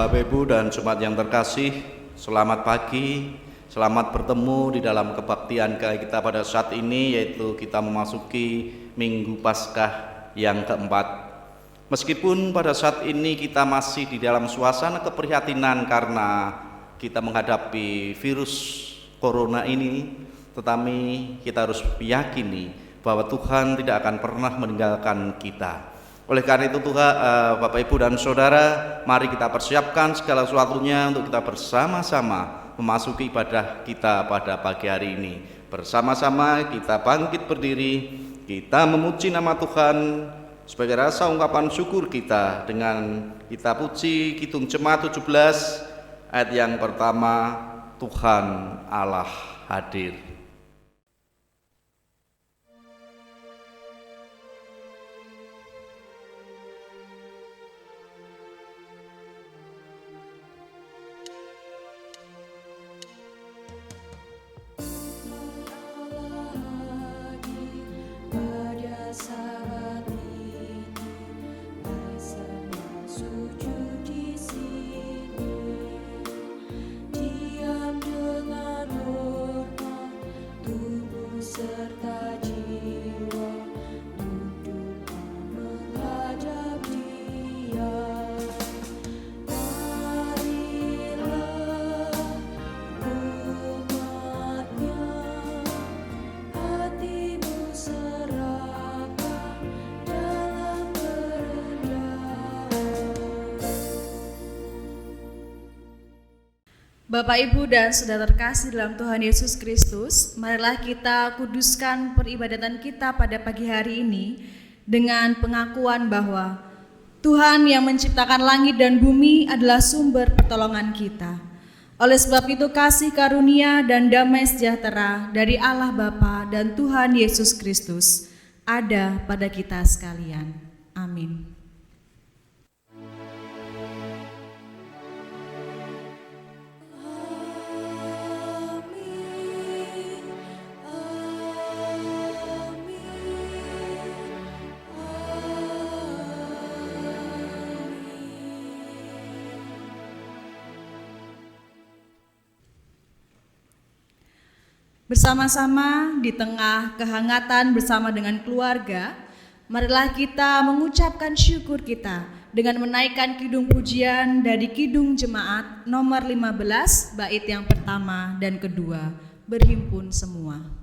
Bapak Ibu dan jemaat yang terkasih, selamat pagi, selamat bertemu di dalam kebaktian kita pada saat ini, yaitu kita memasuki Minggu Paskah yang keempat. Meskipun pada saat ini kita masih di dalam suasana keprihatinan karena kita menghadapi virus corona ini, tetapi kita harus meyakini bahwa Tuhan tidak akan pernah meninggalkan kita. Oleh karena itu Tuhan, Bapak Ibu dan Saudara, mari kita persiapkan segala sesuatunya untuk kita bersama-sama memasuki ibadah kita pada pagi hari ini. Bersama-sama kita bangkit berdiri, kita memuji nama Tuhan sebagai rasa ungkapan syukur kita dengan kita puji Kidung Jemaat 17 ayat yang pertama, Tuhan Allah hadir. Bapak, Ibu, dan saudara terkasih dalam Tuhan Yesus Kristus, marilah kita kuduskan peribadatan kita pada pagi hari ini dengan pengakuan bahwa Tuhan yang menciptakan langit dan bumi adalah sumber pertolongan kita. Oleh sebab itu kasih karunia dan damai sejahtera dari Allah Bapa dan Tuhan Yesus Kristus ada pada kita sekalian. Amin. Bersama-sama di tengah kehangatan bersama dengan keluarga, marilah kita mengucapkan syukur kita dengan menaikkan kidung pujian dari Kidung Jemaat nomor 15 bait yang pertama dan kedua, berhimpun semua.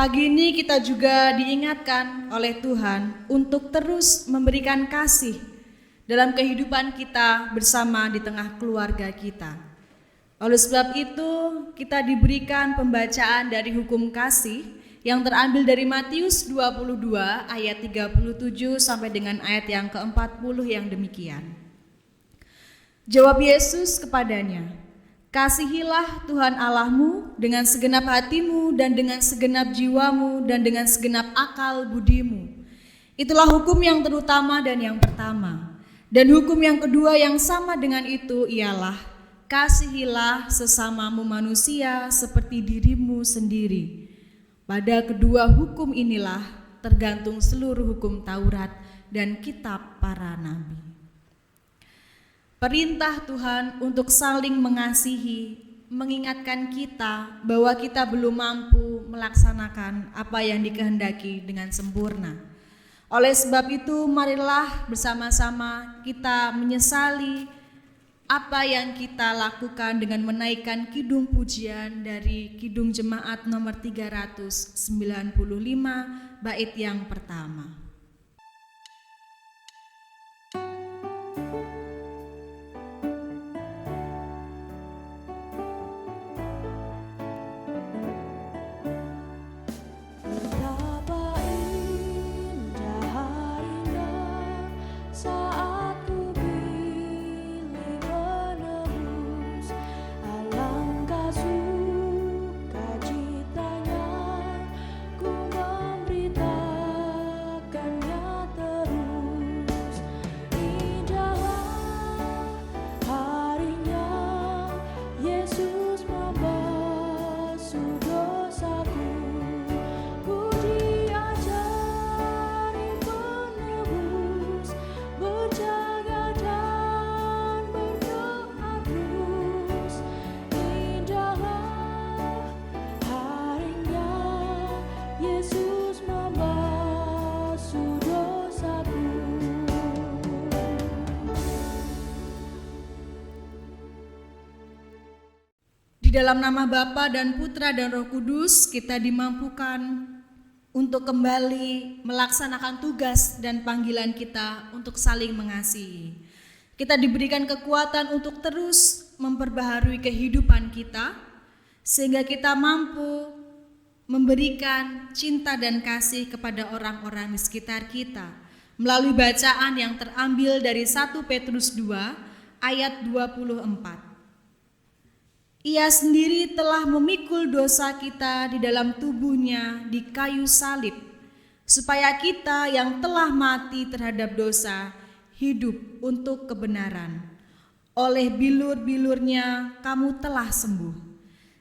Pagi ini kita juga diingatkan oleh Tuhan untuk terus memberikan kasih dalam kehidupan kita bersama di tengah keluarga kita. Oleh sebab itu, kita diberikan pembacaan dari hukum kasih yang terambil dari Matius 22 ayat 37 sampai dengan ayat yang ke-40 yang demikian. Jawab Yesus kepadanya, Kasihilah Tuhan Allahmu dengan segenap hatimu dan dengan segenap jiwamu dan dengan segenap akal budimu. Itulah hukum yang terutama dan yang pertama. Dan hukum yang kedua yang sama dengan itu ialah kasihilah sesamamu manusia seperti dirimu sendiri. Pada kedua hukum inilah tergantung seluruh hukum Taurat dan kitab para nabi. Perintah Tuhan untuk saling mengasihi mengingatkan kita bahwa kita belum mampu melaksanakan apa yang dikehendaki dengan sempurna. Oleh sebab itu, marilah bersama-sama kita menyesali apa yang kita lakukan dengan menaikkan kidung pujian dari Kidung Jemaat nomor 395 bait yang pertama. Di dalam nama Bapa dan Putra dan Roh Kudus, kita dimampukan untuk kembali melaksanakan tugas dan panggilan kita untuk saling mengasihi. Kita diberikan kekuatan untuk terus memperbaharui kehidupan kita, sehingga kita mampu memberikan cinta dan kasih kepada orang-orang di sekitar kita, melalui bacaan yang terambil dari 1 Petrus 2 ayat 24. Ia sendiri telah memikul dosa kita di dalam tubuhnya di kayu salib, supaya kita yang telah mati terhadap dosa hidup untuk kebenaran. Oleh bilur-bilurnya kamu telah sembuh.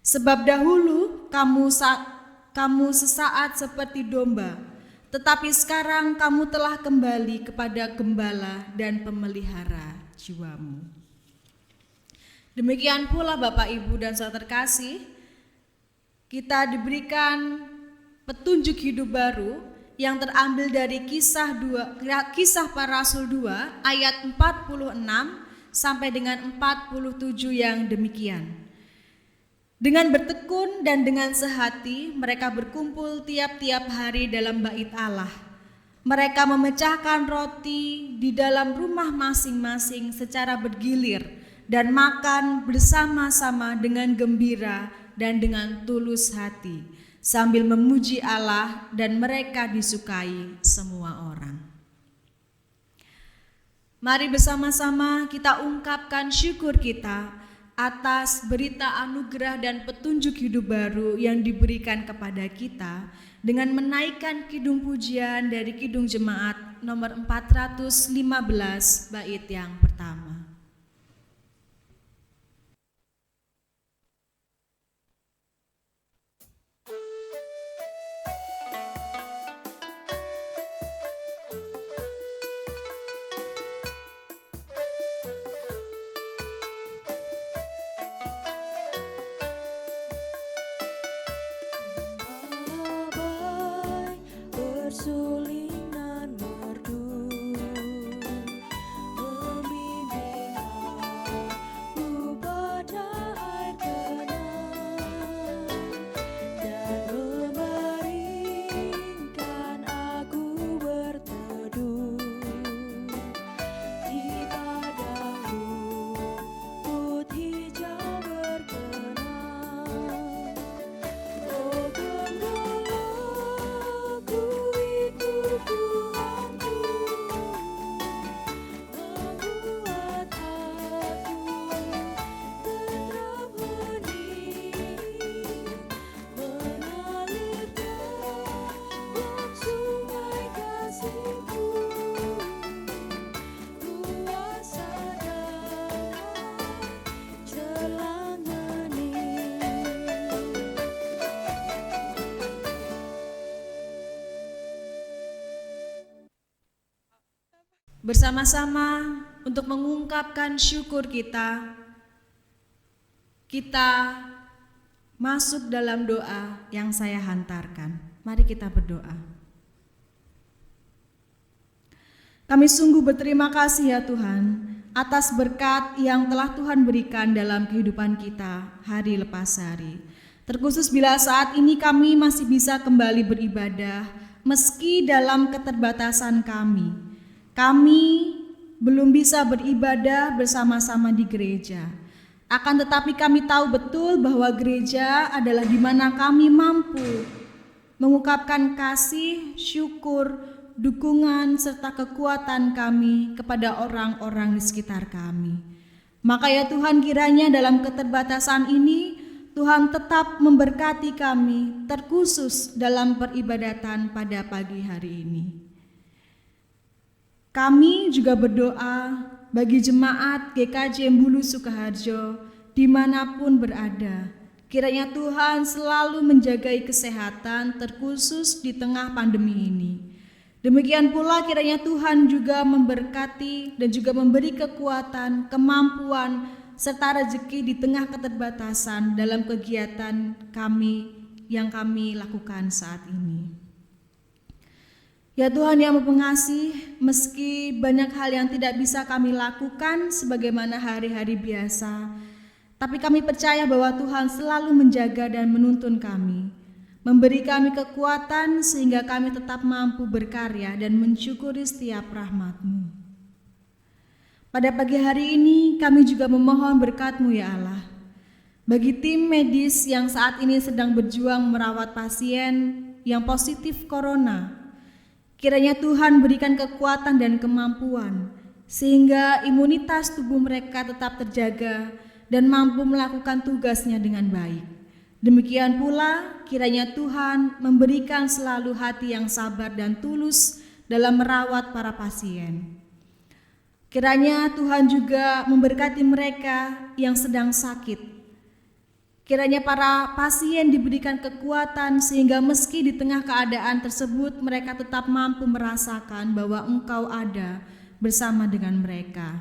Sebab dahulu kamu sesaat seperti domba, tetapi sekarang kamu telah kembali kepada gembala dan pemelihara jiwamu. Demikian pula Bapak, Ibu, dan saudara terkasih, kita diberikan petunjuk hidup baru yang terambil dari Kisah Para Rasul 2 ayat 46 sampai dengan 47 yang demikian. Dengan bertekun dan dengan sehati mereka berkumpul tiap-tiap hari dalam bait Allah. Mereka memecahkan roti di dalam rumah masing-masing secara bergilir dan makan bersama-sama dengan gembira dan dengan tulus hati, sambil memuji Allah, dan mereka disukai semua orang. Mari bersama-sama kita ungkapkan syukur kita atas berita anugerah dan petunjuk hidup baru yang diberikan kepada kita dengan menaikkan kidung pujian dari Kidung Jemaat nomor 415 bait yang pertama. Sulingan merdu, membimbing bersama-sama untuk mengungkapkan syukur kita masuk dalam doa yang saya hantarkan. Mari kita berdoa. Kami sungguh berterima kasih ya Tuhan atas berkat yang telah Tuhan berikan dalam kehidupan kita hari lepas hari. Terkhusus bila saat ini kami masih bisa kembali beribadah meski dalam keterbatasan kami. Kami belum bisa beribadah bersama-sama di gereja. Akan tetapi kami tahu betul bahwa gereja adalah di mana kami mampu mengungkapkan kasih, syukur, dukungan, serta kekuatan kami kepada orang-orang di sekitar kami. Maka ya Tuhan, kiranya dalam keterbatasan ini, Tuhan tetap memberkati kami, terkhusus dalam peribadatan pada pagi hari ini. Kami juga berdoa bagi jemaat GKJ Mbulu Sukoharjo dimanapun berada. Kiranya Tuhan selalu menjagai kesehatan terkhusus di tengah pandemi ini. Demikian pula kiranya Tuhan juga memberkati dan juga memberi kekuatan, kemampuan, serta rezeki di tengah keterbatasan dalam kegiatan kami yang kami lakukan saat ini. Ya Tuhan yang Maha Pengasih, meski banyak hal yang tidak bisa kami lakukan sebagaimana hari-hari biasa, tapi kami percaya bahwa Tuhan selalu menjaga dan menuntun kami, memberi kami kekuatan sehingga kami tetap mampu berkarya dan mensyukuri setiap rahmat-Mu. Pada pagi hari ini kami juga memohon berkat-Mu ya Allah, bagi tim medis yang saat ini sedang berjuang merawat pasien yang positif corona. Kiranya Tuhan berikan kekuatan dan kemampuan sehingga imunitas tubuh mereka tetap terjaga dan mampu melakukan tugasnya dengan baik. Demikian pula kiranya Tuhan memberikan selalu hati yang sabar dan tulus dalam merawat para pasien. Kiranya Tuhan juga memberkati mereka yang sedang sakit. Kiranya para pasien diberikan kekuatan sehingga meski di tengah keadaan tersebut mereka tetap mampu merasakan bahwa Engkau ada bersama dengan mereka,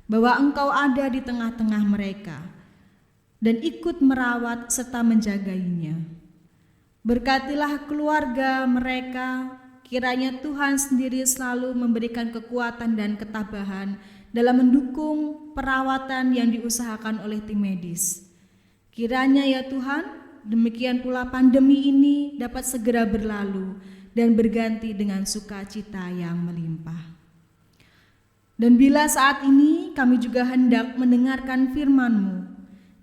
bahwa Engkau ada di tengah-tengah mereka dan ikut merawat serta menjagainya. Berkatilah keluarga mereka, kiranya Tuhan sendiri selalu memberikan kekuatan dan ketabahan dalam mendukung perawatan yang diusahakan oleh tim medis. Kiranya ya Tuhan, demikian pula pandemi ini dapat segera berlalu dan berganti dengan sukacita yang melimpah. Dan bila saat ini kami juga hendak mendengarkan firman-Mu,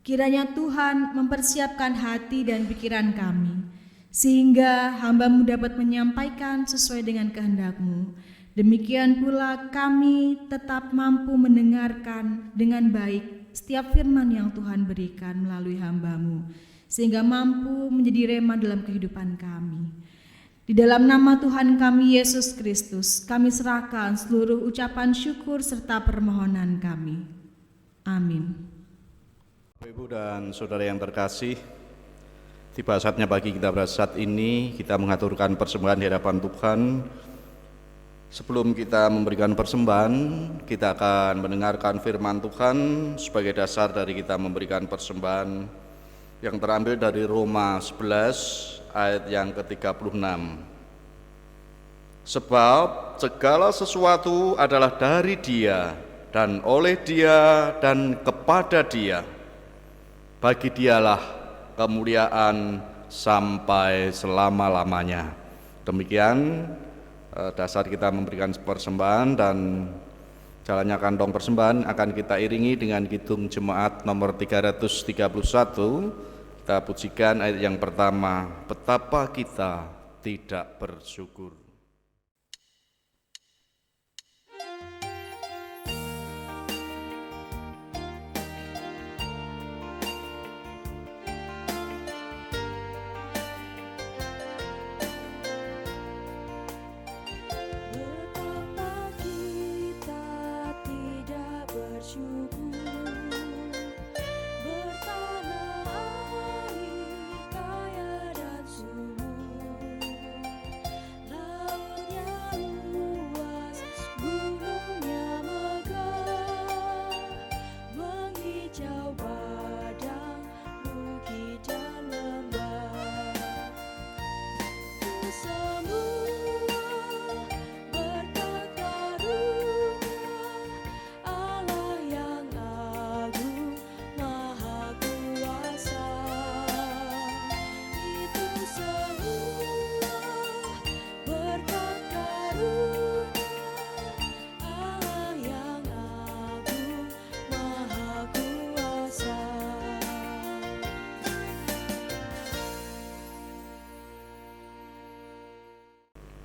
kiranya Tuhan mempersiapkan hati dan pikiran kami, sehingga hamba-Mu dapat menyampaikan sesuai dengan kehendak-Mu. Demikian pula kami tetap mampu mendengarkan dengan baik setiap firman yang Tuhan berikan melalui hamba-Mu, sehingga mampu menjadi rema dalam kehidupan kami. Di dalam nama Tuhan kami Yesus Kristus, kami serahkan seluruh ucapan syukur serta permohonan kami. Amin. Ibu dan saudara yang terkasih, tiba saatnya bagi kita pada saat ini kita mengaturkan persembahan di hadapan Tuhan. Sebelum kita memberikan persembahan, kita akan mendengarkan firman Tuhan sebagai dasar dari kita memberikan persembahan yang terambil dari Roma 11 ayat yang ke-36. Sebab segala sesuatu adalah dari Dia dan oleh Dia dan kepada Dia. Bagi Dialah kemuliaan sampai selama-lamanya. Demikian dasar kita memberikan persembahan, dan jalannya kantong persembahan akan kita iringi dengan kidung jemaat nomor 331. Kita pujikan ayat yang pertama, betapa kita tidak bersyukur. Lautnya luas, gunungnya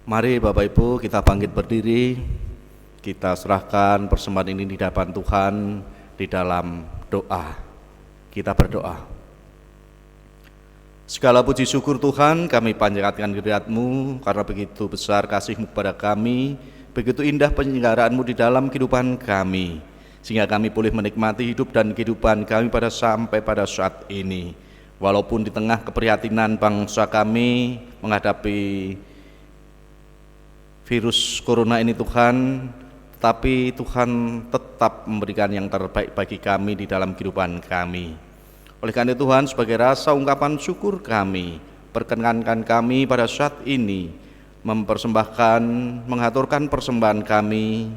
Mari Bapak Ibu kita bangkit berdiri, kita serahkan persembahan ini di hadapan Tuhan di dalam doa. Kita berdoa. Segala puji syukur Tuhan kami panjatkan kehadirat-Mu karena begitu besar kasih-Mu kepada kami, begitu indah penyelenggaraanmu di dalam kehidupan kami, sehingga kami boleh menikmati hidup dan kehidupan kami sampai pada saat ini. Walaupun di tengah keprihatinan bangsa kami menghadapi virus corona ini Tuhan, tapi Tuhan tetap memberikan yang terbaik bagi kami di dalam kehidupan kami. Oleh karena itu Tuhan, sebagai rasa ungkapan syukur kami, perkenankan kami pada saat ini mempersembahkan, mengaturkan persembahan kami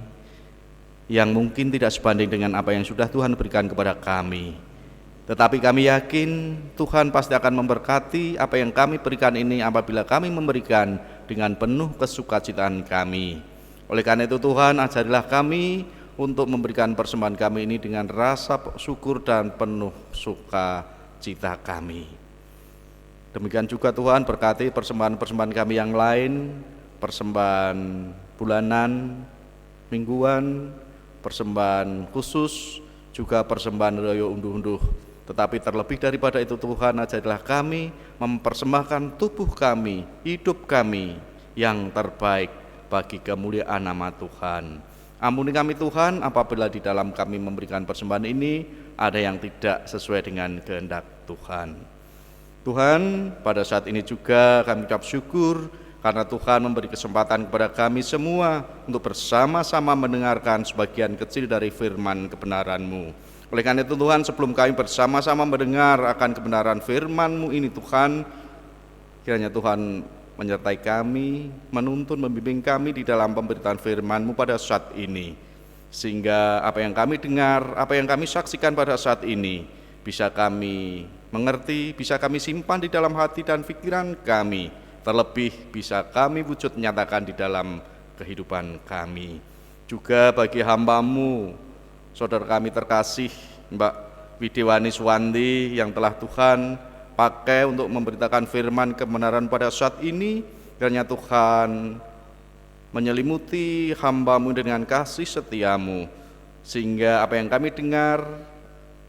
yang mungkin tidak sebanding dengan apa yang sudah Tuhan berikan kepada kami. Tetapi kami yakin Tuhan pasti akan memberkati apa yang kami berikan ini apabila kami memberikan dengan penuh kesukacitaan kami. Oleh karena itu Tuhan, ajarilah kami untuk memberikan persembahan kami ini dengan rasa syukur dan penuh sukacita kami. Demikian juga Tuhan, berkati persembahan-persembahan kami yang lain, persembahan bulanan, mingguan, persembahan khusus, juga persembahan royo unduh-unduh. Tetapi terlebih daripada itu Tuhan, ajarilah kami mempersembahkan tubuh kami, hidup kami yang terbaik bagi kemuliaan nama Tuhan. Ampuni kami Tuhan apabila di dalam kami memberikan persembahan ini ada yang tidak sesuai dengan kehendak Tuhan. Tuhan, pada saat ini juga kami ucap syukur karena Tuhan memberi kesempatan kepada kami semua untuk bersama-sama mendengarkan sebagian kecil dari firman kebenaran-Mu. Oleh karena itu Tuhan, sebelum kami bersama-sama mendengar akan kebenaran firman-Mu ini Tuhan, kiranya Tuhan menyertai kami, menuntun, membimbing kami di dalam pemberitaan firman-Mu pada saat ini, sehingga apa yang kami dengar, apa yang kami saksikan pada saat ini bisa kami mengerti, bisa kami simpan di dalam hati dan pikiran kami, terlebih bisa kami wujud nyatakan di dalam kehidupan kami. Juga bagi hamba-Mu, saudara kami terkasih Mbak Widiwani Suwandi yang telah Tuhan pakai untuk memberitakan firman kebenaran pada saat ini, kiranya Tuhan menyelimuti hamba-Mu dengan kasih setia-Mu, sehingga apa yang kami dengar,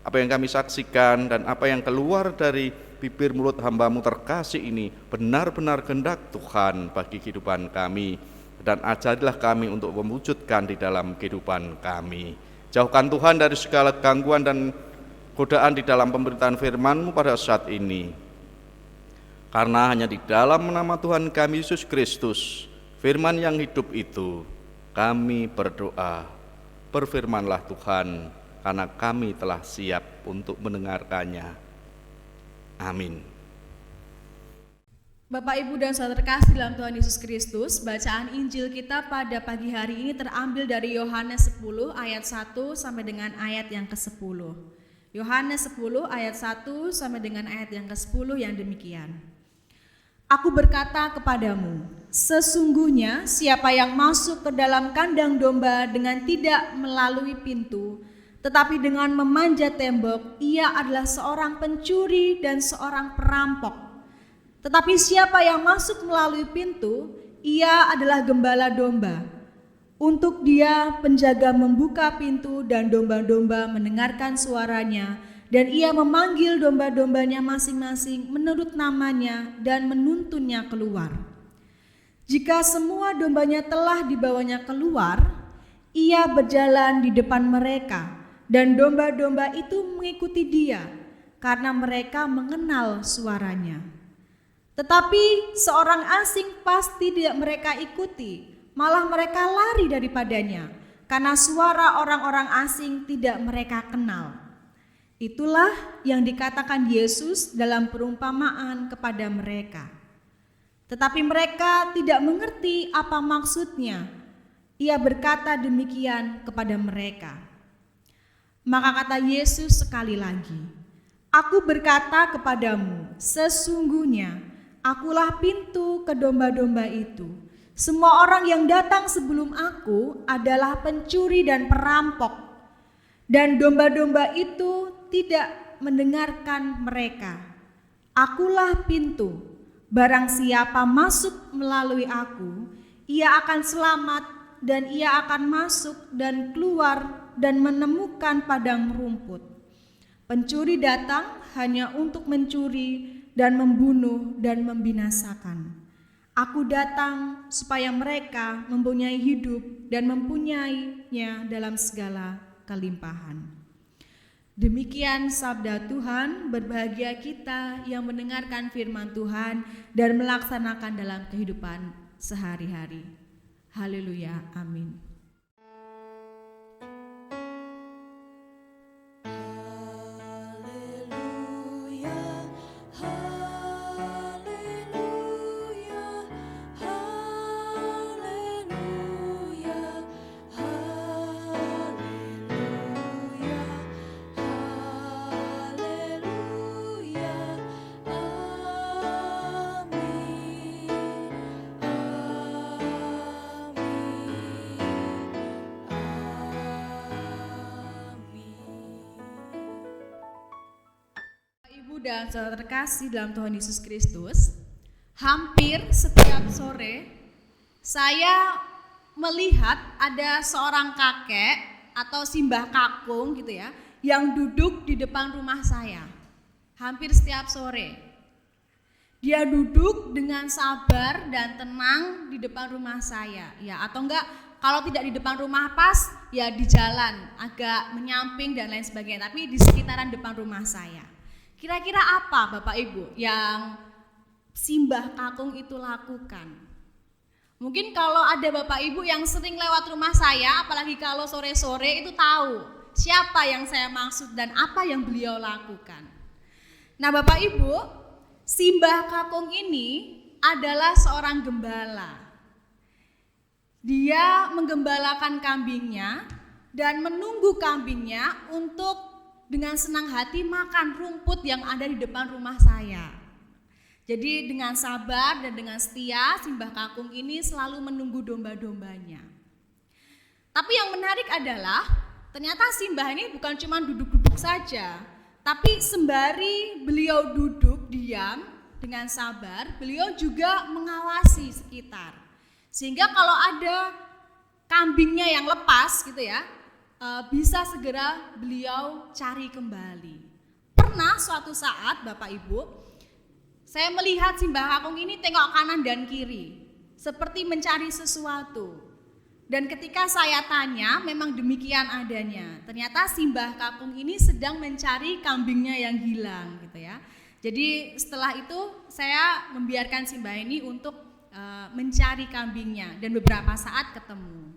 apa yang kami saksikan, dan apa yang keluar dari bibir mulut hamba-Mu terkasih ini benar-benar kehendak Tuhan bagi kehidupan kami, dan ajarilah kami untuk mewujudkan di dalam kehidupan kami. Jauhkan Tuhan dari segala gangguan dan godaan di dalam pemberitaan firman-Mu pada saat ini. Karena hanya di dalam nama Tuhan kami Yesus Kristus, firman yang hidup itu, kami berdoa. Berfirmanlah Tuhan, karena kami telah siap untuk mendengarkannya. Amin. Bapak, Ibu, dan saudara terkasih dalam Tuhan Yesus Kristus, bacaan Injil kita pada pagi hari ini terambil dari Yohanes 10 ayat 1 sampai dengan ayat yang ke-10. Yohanes 10 ayat 1 sampai dengan ayat yang ke-10 yang demikian. Aku berkata kepadamu, sesungguhnya siapa yang masuk ke dalam kandang domba dengan tidak melalui pintu, tetapi dengan memanjat tembok, ia adalah seorang pencuri dan seorang perampok. Tetapi siapa yang masuk melalui pintu, ia adalah gembala domba. Untuk dia penjaga membuka pintu dan domba-domba mendengarkan suaranya, dan ia memanggil domba-dombanya masing-masing menurut namanya dan menuntunnya keluar. Jika semua dombanya telah dibawanya keluar, ia berjalan di depan mereka, dan domba-domba itu mengikuti dia karena mereka mengenal suaranya. Tetapi seorang asing pasti tidak mereka ikuti, malah mereka lari daripadanya, karena suara orang-orang asing tidak mereka kenal. Itulah yang dikatakan Yesus dalam perumpamaan kepada mereka. Tetapi mereka tidak mengerti apa maksudnya. Ia berkata demikian kepada mereka. Maka kata Yesus sekali lagi, Aku berkata kepadamu, sesungguhnya akulah pintu ke domba-domba itu. Semua orang yang datang sebelum aku adalah pencuri dan perampok, dan domba-domba itu tidak mendengarkan mereka. Akulah pintu, barang siapa masuk melalui aku, Ia akan selamat dan ia akan masuk dan keluar dan menemukan padang rumput. Pencuri datang hanya untuk mencuri dan membunuh dan membinasakan. Aku datang supaya mereka mempunyai hidup dan mempunyainya dalam segala kelimpahan. Demikian sabda Tuhan. Berbahagia kita yang mendengarkan firman Tuhan dan melaksanakan dalam kehidupan sehari-hari. Haleluya, amin. Dan saudara terkasih dalam Tuhan Yesus Kristus, hampir setiap sore saya melihat ada seorang kakek atau simbah kakung gitu ya, yang duduk di depan rumah saya. Hampir setiap sore dia duduk dengan sabar dan tenang di depan rumah saya, ya, atau enggak kalau tidak di depan rumah pas ya di jalan agak menyamping dan lain sebagainya, tapi di sekitaran depan rumah saya. Kira-kira apa Bapak Ibu yang simbah kakung itu lakukan? Mungkin kalau ada Bapak Ibu yang sering lewat rumah saya, apalagi kalau sore-sore, itu tahu siapa yang saya maksud dan apa yang beliau lakukan. Nah Bapak Ibu, simbah kakung ini adalah seorang gembala. Dia menggembalakan kambingnya dan menunggu kambingnya untuk dengan senang hati makan rumput yang ada di depan rumah saya. Jadi dengan sabar dan dengan setia, simbah kakung ini selalu menunggu domba-dombanya. Tapi yang menarik adalah ternyata simbah ini bukan cuma duduk-duduk saja, tapi sembari beliau duduk diam dengan sabar, beliau juga mengawasi sekitar. Sehingga kalau ada kambingnya yang lepas gitu ya, bisa segera beliau cari kembali. Pernah suatu saat Bapak Ibu, saya melihat simbah kakung ini tengok kanan dan kiri, seperti mencari sesuatu. Dan ketika saya tanya, memang demikian adanya. Ternyata simbah kakung ini sedang mencari kambingnya yang hilang gitu ya. Jadi setelah itu saya membiarkan simbah ini untuk mencari kambingnya dan beberapa saat ketemu.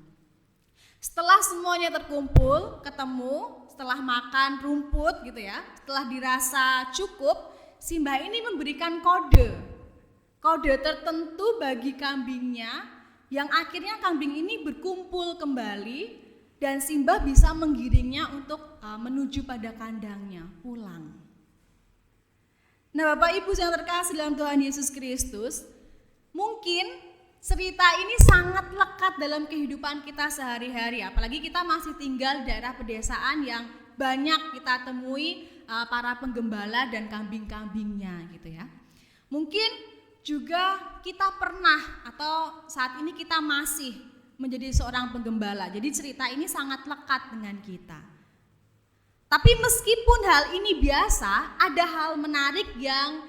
Setelah semuanya terkumpul, ketemu, setelah makan rumput gitu ya, setelah dirasa cukup, simbah ini memberikan kode tertentu bagi kambingnya, yang akhirnya kambing ini berkumpul kembali dan simbah bisa menggiringnya untuk menuju pada kandangnya, pulang. Nah Bapak Ibu yang terkasih dalam Tuhan Yesus Kristus, mungkin cerita ini sangat lekat dalam kehidupan kita sehari-hari, apalagi kita masih tinggal di daerah pedesaan yang banyak kita temui para penggembala dan kambing-kambingnya gitu ya. Mungkin juga kita pernah atau saat ini kita masih menjadi seorang penggembala, jadi cerita ini sangat lekat dengan kita. Tapi meskipun hal ini biasa, ada hal menarik yang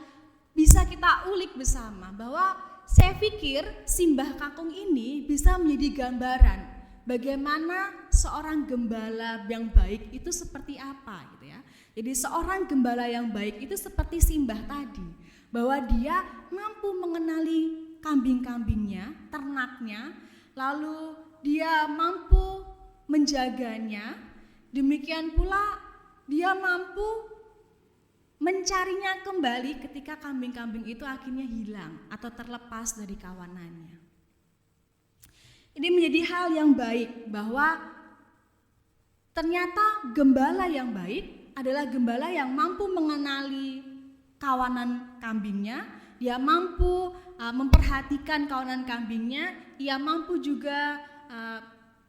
bisa kita ulik bersama, bahwa saya pikir simbah kakung ini bisa menjadi gambaran bagaimana seorang gembala yang baik itu seperti apa gitu ya. Jadi seorang gembala yang baik itu seperti simbah tadi, bahwa dia mampu mengenali kambing-kambingnya, ternaknya, lalu dia mampu menjaganya, demikian pula dia mampu mencarinya kembali ketika kambing-kambing itu akhirnya hilang atau terlepas dari kawanannya. Ini menjadi hal yang baik bahwa ternyata gembala yang baik adalah gembala yang mampu mengenali kawanan kambingnya, dia mampu memperhatikan kawanan kambingnya, ia mampu juga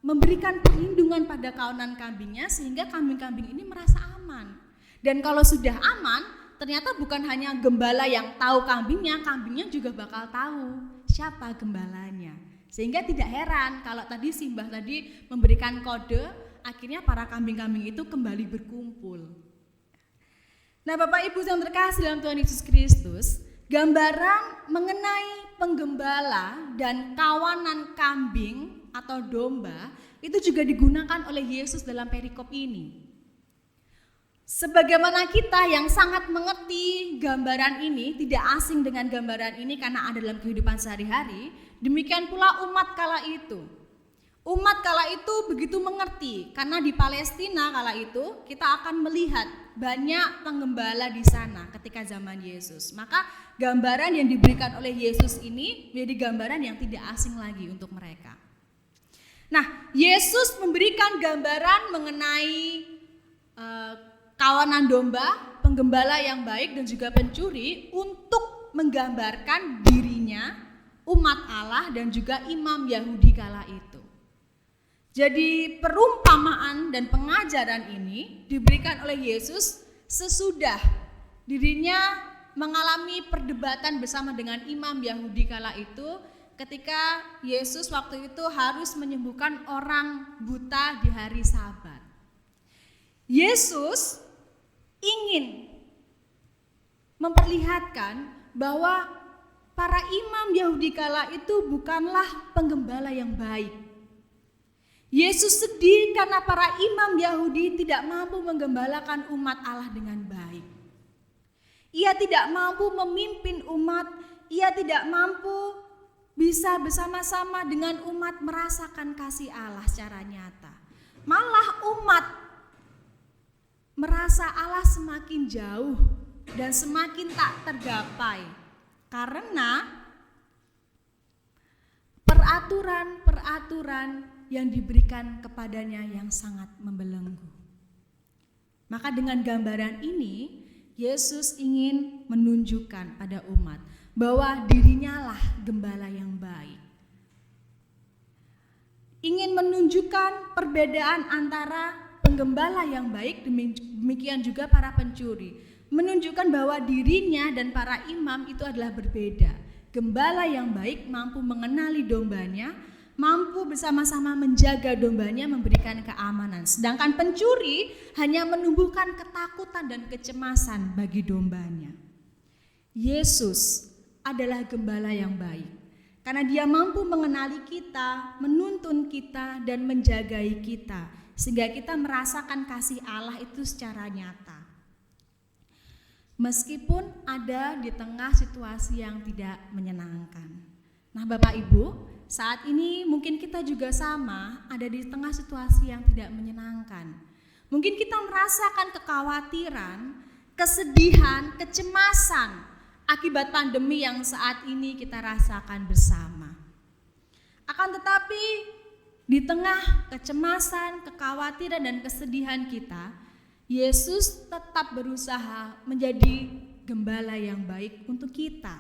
memberikan perlindungan pada kawanan kambingnya sehingga kambing-kambing ini merasa aman. Dan kalau sudah aman, ternyata bukan hanya gembala yang tahu kambingnya juga bakal tahu siapa gembalanya. Sehingga tidak heran kalau tadi Simbah tadi memberikan kode, akhirnya para kambing-kambing itu kembali berkumpul. Nah, Bapak Ibu yang terkasih dalam Tuhan Yesus Kristus, gambaran mengenai penggembala dan kawanan kambing atau domba itu juga digunakan oleh Yesus dalam perikop ini. Sebagaimana kita yang sangat mengerti gambaran ini, tidak asing dengan gambaran ini karena ada dalam kehidupan sehari-hari, demikian pula umat kala itu. Umat kala itu begitu mengerti karena di Palestina kala itu kita akan melihat banyak penggembala di sana ketika zaman Yesus. Maka gambaran yang diberikan oleh Yesus ini menjadi gambaran yang tidak asing lagi untuk mereka. Nah, Yesus memberikan gambaran mengenai kawanan domba, penggembala yang baik dan juga pencuri untuk menggambarkan dirinya, umat Allah dan juga imam Yahudi kala itu. Jadi perumpamaan dan pengajaran ini diberikan oleh Yesus sesudah dirinya mengalami perdebatan bersama dengan imam Yahudi kala itu ketika Yesus waktu itu harus menyembuhkan orang buta di hari Sabat. Yesus ingin memperlihatkan bahwa para imam Yahudi kala itu bukanlah penggembala yang baik. Yesus sedih karena para imam Yahudi tidak mampu menggembalakan umat Allah dengan baik. Ia tidak mampu memimpin umat, ia tidak mampu bisa bersama-sama dengan umat merasakan kasih Allah secara nyata. Malah umat merasa Allah semakin jauh dan semakin tak tergapai karena peraturan-peraturan yang diberikan kepadanya yang sangat membelenggu. Maka dengan gambaran ini Yesus ingin menunjukkan pada umat bahwa dirinya lah gembala yang baik. Ingin menunjukkan perbedaan antara penggembala yang baik, demikian juga para pencuri. Menunjukkan bahwa dirinya dan para imam itu adalah berbeda. Gembala yang baik mampu mengenali dombanya, mampu bersama-sama menjaga dombanya, memberikan keamanan. Sedangkan pencuri hanya menumbuhkan ketakutan dan kecemasan bagi dombanya. Yesus adalah gembala yang baik karena dia mampu mengenali kita, menuntun kita dan menjagai kita sehingga kita merasakan kasih Allah itu secara nyata. Meskipun ada di tengah situasi yang tidak menyenangkan. Nah, Bapak Ibu, saat ini mungkin kita juga sama ada di tengah situasi yang tidak menyenangkan. Mungkin kita merasakan kekhawatiran, kesedihan, kecemasan akibat pandemi yang saat ini kita rasakan bersama. Akan tetapi di tengah kecemasan, kekhawatiran dan kesedihan kita, Yesus tetap berusaha menjadi gembala yang baik untuk kita.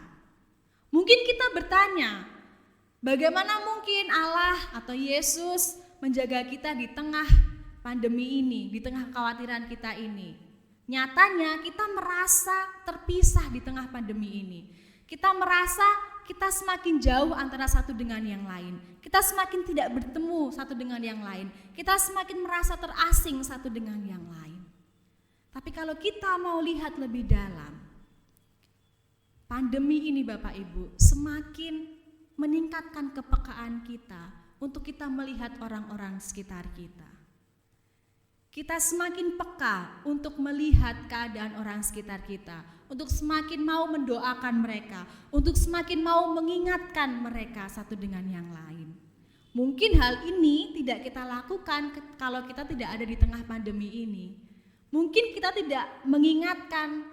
Mungkin kita bertanya, bagaimana mungkin Allah atau Yesus menjaga kita di tengah pandemi ini, di tengah kekhawatiran kita ini? Nyatanya kita merasa terpisah di tengah pandemi ini. Kita merasa kita semakin jauh antara satu dengan yang lain. Kita semakin tidak bertemu satu dengan yang lain. Kita semakin merasa terasing satu dengan yang lain. Tapi kalau kita mau lihat lebih dalam, pandemi ini Bapak Ibu semakin meningkatkan kepekaan kita untuk kita melihat orang-orang sekitar kita. Kita semakin peka untuk melihat keadaan orang sekitar kita, untuk semakin mau mendoakan mereka, untuk semakin mau mengingatkan mereka satu dengan yang lain. Mungkin hal ini tidak kita lakukan kalau kita tidak ada di tengah pandemi ini. Mungkin kita tidak mengingatkan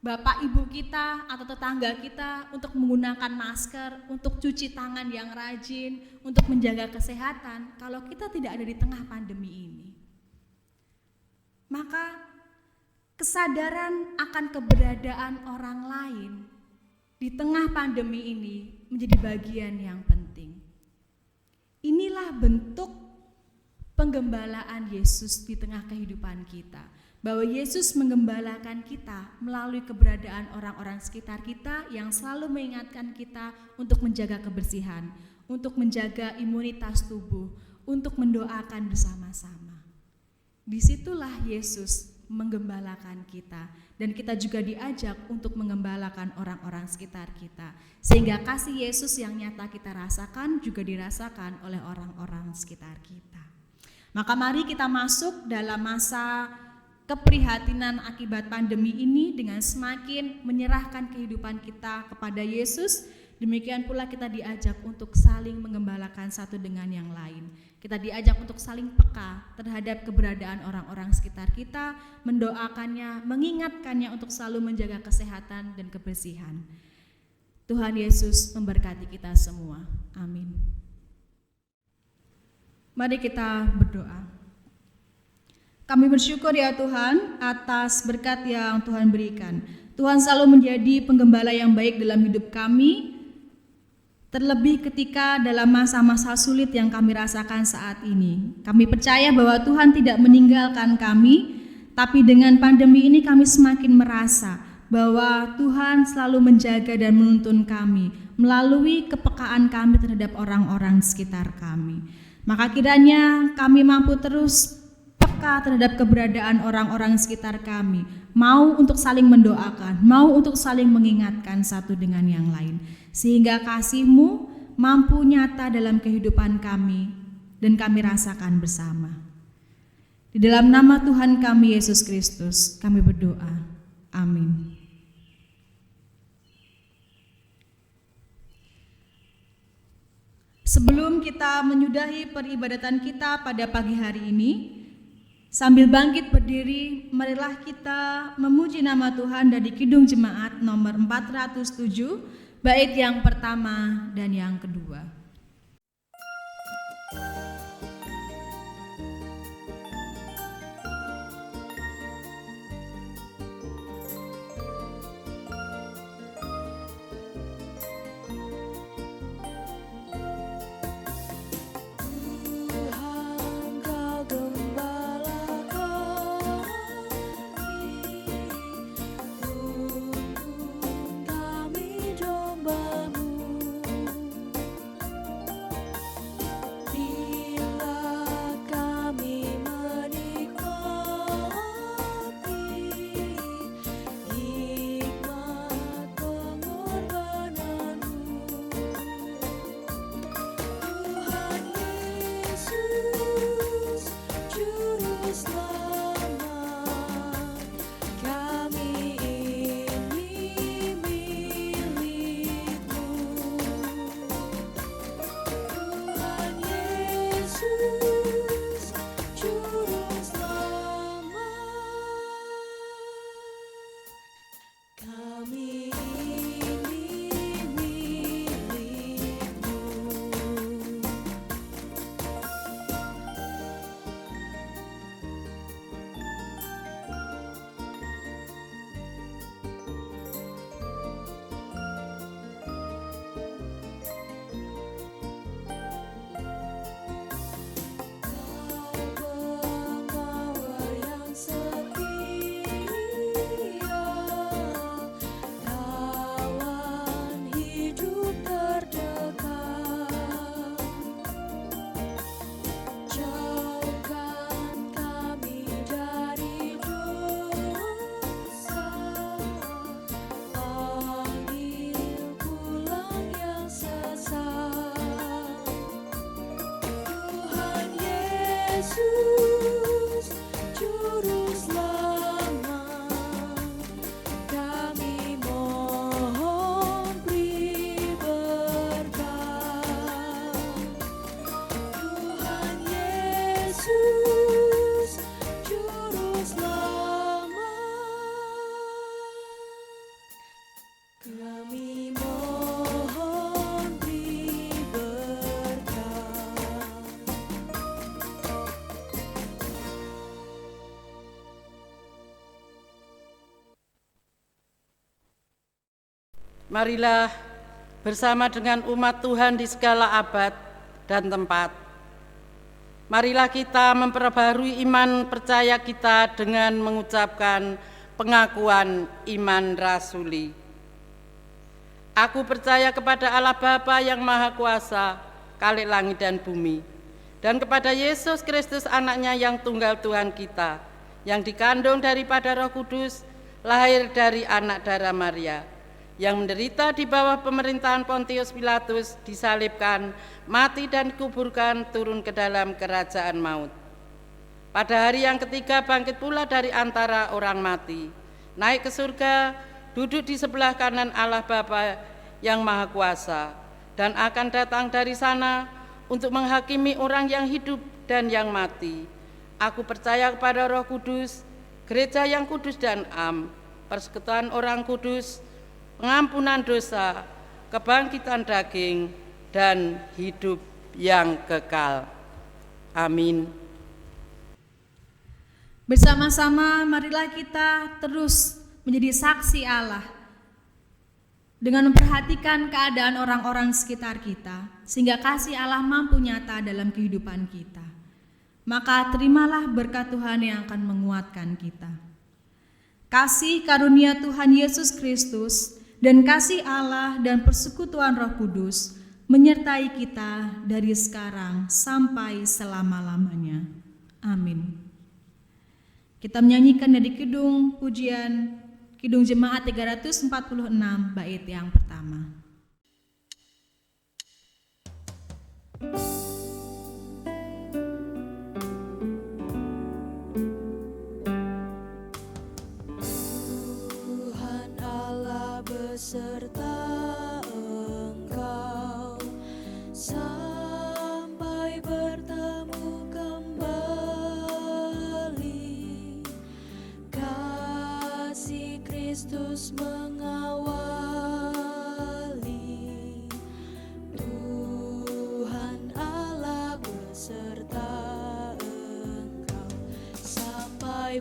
bapak ibu kita atau tetangga kita untuk menggunakan masker, untuk cuci tangan yang rajin, untuk menjaga kesehatan kalau kita tidak ada di tengah pandemi ini. Maka kesadaran akan keberadaan orang lain di tengah pandemi ini menjadi bagian yang penting. Inilah bentuk penggembalaan Yesus di tengah kehidupan kita. Bahwa Yesus menggembalakan kita melalui keberadaan orang-orang sekitar kita yang selalu mengingatkan kita untuk menjaga kebersihan, untuk menjaga imunitas tubuh, untuk mendoakan bersama-sama. Disitulah Yesus menggembalakan kita, dan kita juga diajak untuk menggembalakan orang-orang sekitar kita, sehingga kasih Yesus yang nyata kita rasakan juga dirasakan oleh orang-orang sekitar kita. Maka mari kita masuk dalam masa keprihatinan akibat pandemi ini dengan semakin menyerahkan kehidupan kita kepada Yesus. Demikian pula kita diajak untuk saling menggembalakan satu dengan yang lain. Kita diajak untuk saling peka terhadap keberadaan orang-orang sekitar kita, mendoakannya, mengingatkannya untuk selalu menjaga kesehatan dan kebersihan. Tuhan Yesus memberkati kita semua. Amin. Mari kita berdoa. Kami bersyukur ya Tuhan atas berkat yang Tuhan berikan. Tuhan selalu menjadi penggembala yang baik dalam hidup kami, terlebih ketika dalam masa-masa sulit yang kami rasakan saat ini. Kami percaya bahwa Tuhan tidak meninggalkan kami, tapi dengan pandemi ini kami semakin merasa bahwa Tuhan selalu menjaga dan menuntun kami melalui kepekaan kami terhadap orang-orang sekitar kami. Maka kiranya kami mampu terus peka terhadap keberadaan orang-orang sekitar kami, mau untuk saling mendoakan, mau untuk saling mengingatkan satu dengan yang lain, sehingga kasih-Mu mampu nyata dalam kehidupan kami dan kami rasakan bersama. Di dalam nama Tuhan kami Yesus Kristus kami berdoa. Amin. Sebelum kita menyudahi peribadatan kita pada pagi hari ini, sambil bangkit berdiri, marilah kita memuji nama Tuhan dari Kidung Jemaat nomor 407, bait yang pertama dan yang kedua. Marilah bersama dengan umat Tuhan di segala abad dan tempat, marilah kita memperbarui iman percaya kita dengan mengucapkan pengakuan iman rasuli. Aku percaya kepada Allah Bapa yang Maha Kuasa, kalik langit dan bumi, dan kepada Yesus Kristus anaknya yang tunggal Tuhan kita, yang dikandung daripada Roh Kudus, lahir dari anak darah Maria, yang menderita di bawah pemerintahan Pontius Pilatus, disalibkan, mati dan dikuburkan, turun ke dalam kerajaan maut. Pada hari yang ketiga bangkit pula dari antara orang mati, naik ke surga, duduk di sebelah kanan Allah Bapa yang Maha Kuasa, dan akan datang dari sana untuk menghakimi orang yang hidup dan yang mati. Aku percaya kepada Roh Kudus, gereja yang kudus dan am, persekutuan orang kudus, pengampunan dosa, kebangkitan daging, dan hidup yang kekal. Amin. Bersama-sama marilah kita terus menjadi saksi Allah dengan memperhatikan keadaan orang-orang sekitar kita, sehingga kasih Allah mampu nyata dalam kehidupan kita. Maka terimalah berkat Tuhan yang akan menguatkan kita. Kasih karunia Tuhan Yesus Kristus dan kasih Allah dan persekutuan Roh Kudus menyertai kita dari sekarang sampai selama-lamanya. Amin. Kita menyanyikan dari Kidung Pujian Kidung Jemaat 346 bait yang pertama. Tuhan Allah beserta engkau sampai bertemu kembali. Kasih Kristus mengawali. Tuhan Allah beserta engkau sampai